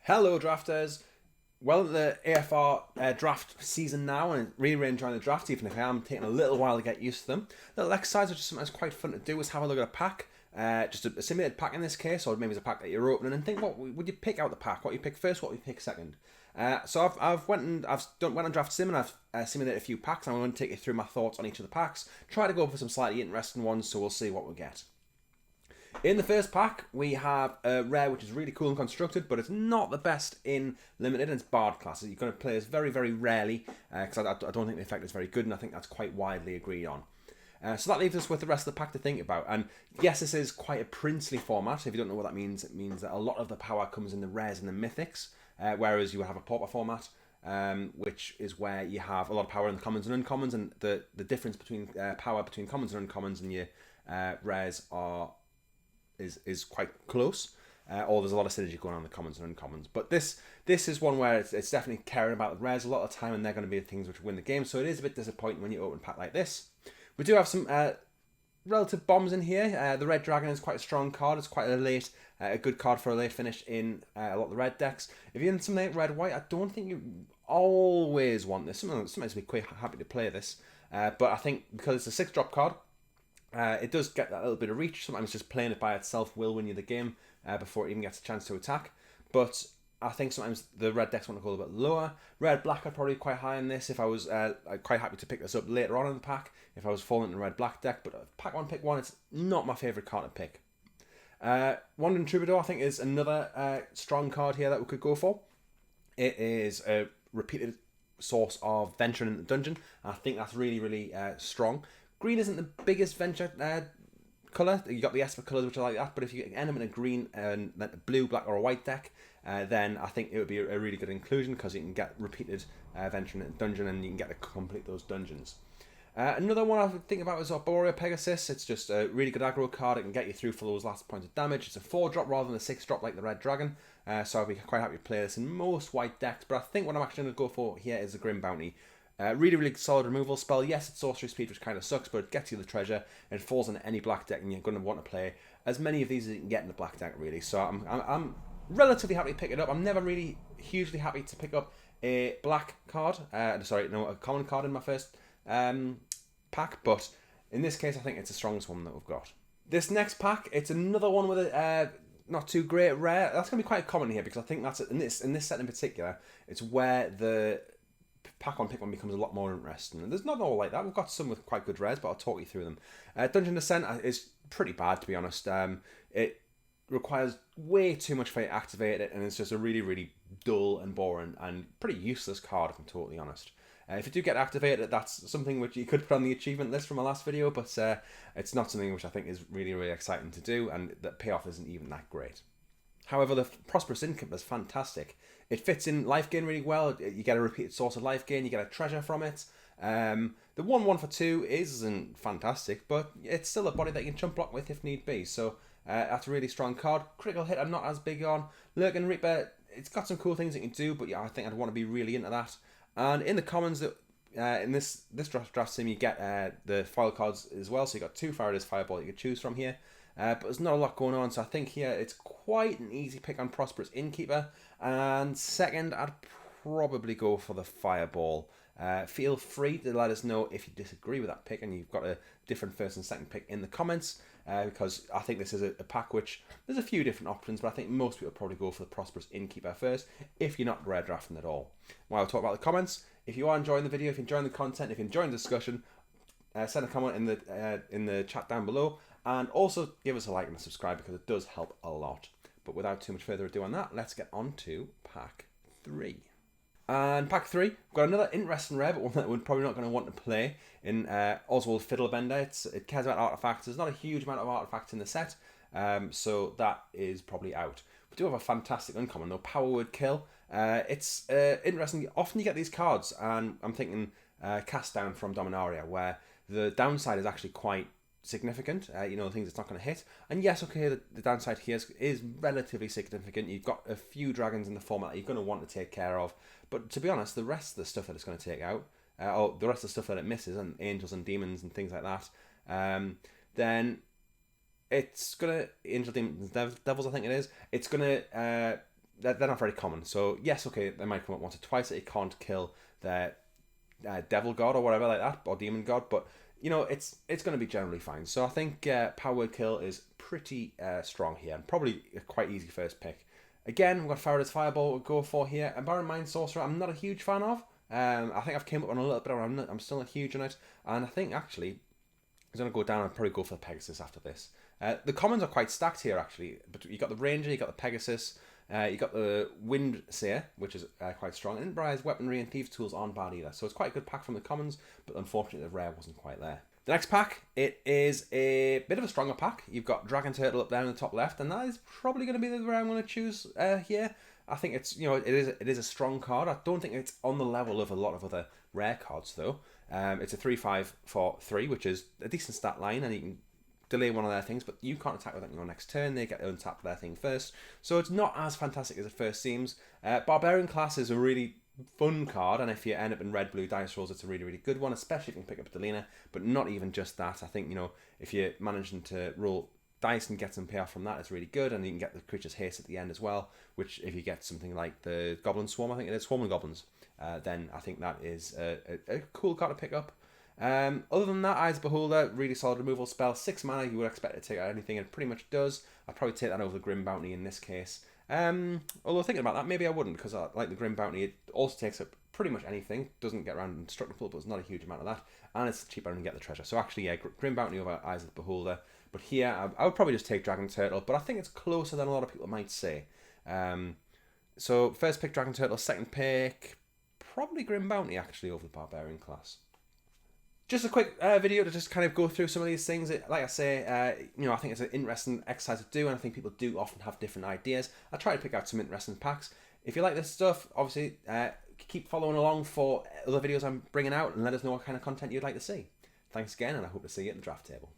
Hello, drafters. Well, the AFR draft season now, and really, really enjoying the draft, even if I am taking a little while to get used to them. Little exercise, which is something that's quite fun to do, is have a look at a pack, just a simulated pack in this case, or maybe it's a pack that you're opening, and think what would you pick out the pack? What you pick first? What would you pick second? So I've went on Draft Sim and I've simulated a few packs. And I'm going to take you through my thoughts on each of the packs. Try to go for some slightly interesting ones, so we'll see what we get. In the first pack, we have a rare which is really cool and constructed, but it's not the best in limited, and it's Bard classes. You're going to play this very, very rarely, because I don't think the effect is very good, and I think that's quite widely agreed on. So that leaves us with the rest of the pack to think about. And yes, this is quite a princely format. If you don't know what that means, it means that a lot of the power comes in the rares and the mythics, whereas you would have a pauper format, which is where you have a lot of power in the commons and uncommons, and the difference between power between commons and uncommons and your rares is quite close, or there's a lot of synergy going on in the commons and uncommons. But this is one where it's definitely caring about the rares a lot of the time, and they're going to be the things which win the game. So it is a bit disappointing when you open a pack like this. We do have some relative bombs in here. The Red Dragon is quite a strong card. It's quite a good card for a late finish in a lot of the red decks. If you're in something like red white, I don't think you always want this. Sometimes we're quite happy to play this, but I think because it's a 6-drop card, it does get that little bit of reach. Sometimes just playing it by itself will win you the game before it even gets a chance to attack. But I think sometimes the red decks want to go a little bit lower. Red-black are probably quite high in this. If I was quite happy to pick this up later on in the pack, if I was falling in a red-black deck. But pack one, pick one, it's not my favourite card to pick. Wandering Troubadour, I think, is another strong card here that we could go for. It is a repeated source of venturing in the dungeon. I think that's really, really strong. Green isn't the biggest venture colour. You got the Esper colours which are like that, but if you end up in a green and a blue, black, or a white deck, then I think it would be a really good inclusion because you can get repeated venturing in the dungeon and you can get to complete those dungeons. Another one I would think about is Arborea Pegasus. It's just a really good aggro card. It can get you through for those last points of damage. It's a 4-drop rather than a 6-drop like the Red Dragon. So I'd be quite happy to play this in most white decks. But I think what I'm actually going to go for here is the Grim Bounty. Really, really solid removal spell. Yes, it's sorcery speed, which kind of sucks, but it gets you the treasure. And it falls into any black deck, and you're going to want to play as many of these as you can get in the black deck, really. So I'm relatively happy to pick it up. I'm never really hugely happy to pick up a black card. A common card in my first pack, but in this case, I think it's the strongest one that we've got. This next pack, it's another one with a not too great rare. That's going to be quite common here because I think that's in this set in particular, it's where the pack one pick one becomes a lot more interesting. And there's not all like that. We've got some with quite good rares, but I'll talk you through them. Dungeon Descent is pretty bad, to be honest. It requires way too much for you to activate it, and it's just a really, really dull and boring and pretty useless card, if I'm totally honest. If you do get activated, that's something which you could put on the achievement list from my last video, but it's not something which I think is really, really exciting to do, and the payoff isn't even that great. However, the Prosperous Innkeeper is fantastic. It fits in life gain really well. You get a repeated source of life gain. You get a treasure from it. The 1/1 for 2 isn't fantastic, but it's still a body that you can chump block with if need be. So that's a really strong card. Critical hit I'm not as big on. Lurking Reaper, it's got some cool things it can do, but yeah, I think I'd want to be really into that. And in the commons, in this draft sim, you get the foil cards as well. So you got 2 Faraday's Fireball you could choose from here. But there's not a lot going on, so I think here it's quite an easy pick on Prosperous Innkeeper. And second, I'd probably go for the Fireball. Feel free to let us know if you disagree with that pick and you've got a different first and second pick in the comments, because I think this is a pack which there's a few different options, but I think most people would probably go for the Prosperous Innkeeper first if you're not rare drafting at all. While I talk about the comments, if you are enjoying the video, if you're enjoying the content, if you're enjoying the discussion, send a comment in the chat down below. And also give us a like and a subscribe because it does help a lot. But without too much further ado on that, let's get on to pack 3. And pack 3, we've got another interesting rare, but one that we're probably not going to want to play in Oswald Fiddlebender. It cares about artifacts. There's not a huge amount of artifacts in the set, so that is probably out. We do have a fantastic uncommon though, Power Word Kill. It's interesting. Often you get these cards, and I'm thinking Cast Down from Dominaria, where the downside is actually quite significant, things it's not going to hit. And yes, okay, the downside here is relatively significant. You've got a few dragons in the format that you're going to want to take care of. But to be honest, the rest of the stuff that it's going to take out, or the rest of the stuff that it misses, and angels and demons and things like that, then it's going to, angel, demons, devils I think it is, it's going to they're not very common. So yes, okay, they might come up once or twice that you can't kill their devil god or whatever like that, or demon god, but you know it's going to be generally fine. So I think Power Word Kill is pretty strong here, and probably a quite easy first pick. Again, we've got Faraday's Fireball we'll go for here, and Baron Mind Sorcerer I'm not a huge fan of. I think I've came up on a little bit, I'm still not huge on it, and I think actually I'm going to go down and probably go for the Pegasus after this. The commons are quite stacked here actually, but you got the Ranger, you got the Pegasus, you got the Wind Seer, which is quite strong, and Briar's Weaponry and Thieves Tools aren't bad either, so it's quite a good pack from the commons, but unfortunately the rare wasn't quite there. The next pack, it is a bit of a stronger pack. You've got Dragon Turtle up there in the top left, and that is probably going to be the rare I'm going to choose here. I think it's, you know, it is a strong card. I don't think it's on the level of a lot of other rare cards though. It's a 3/5 for 3, which is a decent stat line, and you can delay one of their things, but you can't attack with it on your next turn. They get to untap their thing first, so it's not as fantastic as it first seems. Barbarian class is a really fun card, and if you end up in red blue dice rolls, it's a really good one, especially if you can pick up Delina. But not even just that. I think, you know, if you're managing to roll dice and get some payoff from that, it's really good, and you can get the creature's haste at the end as well, which if you get something like the Goblin Swarm, I think it is Swarming Goblins, then I think that is a cool card to pick up. Other than that, Eyes Beholder, really solid removal spell, 6 mana. You would expect it to take out anything, and it pretty much does. I'd probably take that over the Grim Bounty in this case. Although thinking about that, maybe I wouldn't, because I like the Grim Bounty. It also takes up pretty much anything, doesn't get around indestructible, but it's not a huge amount of that, and it's cheaper than get the treasure. So actually, yeah, Grim Bounty over Eyes of the Beholder. But here, I would probably just take Dragon Turtle, but I think it's closer than a lot of people might say. So first pick Dragon Turtle, second pick probably Grim Bounty actually over the Barbarian class. Just a quick video to just kind of go through some of these things. Like I say, you know, I think it's an interesting exercise to do, and I think people do often have different ideas. I try to pick out some interesting packs. If you like this stuff, obviously, keep following along for other videos I'm bringing out, and let us know what kind of content you'd like to see. Thanks again, and I hope to see you at the draft table.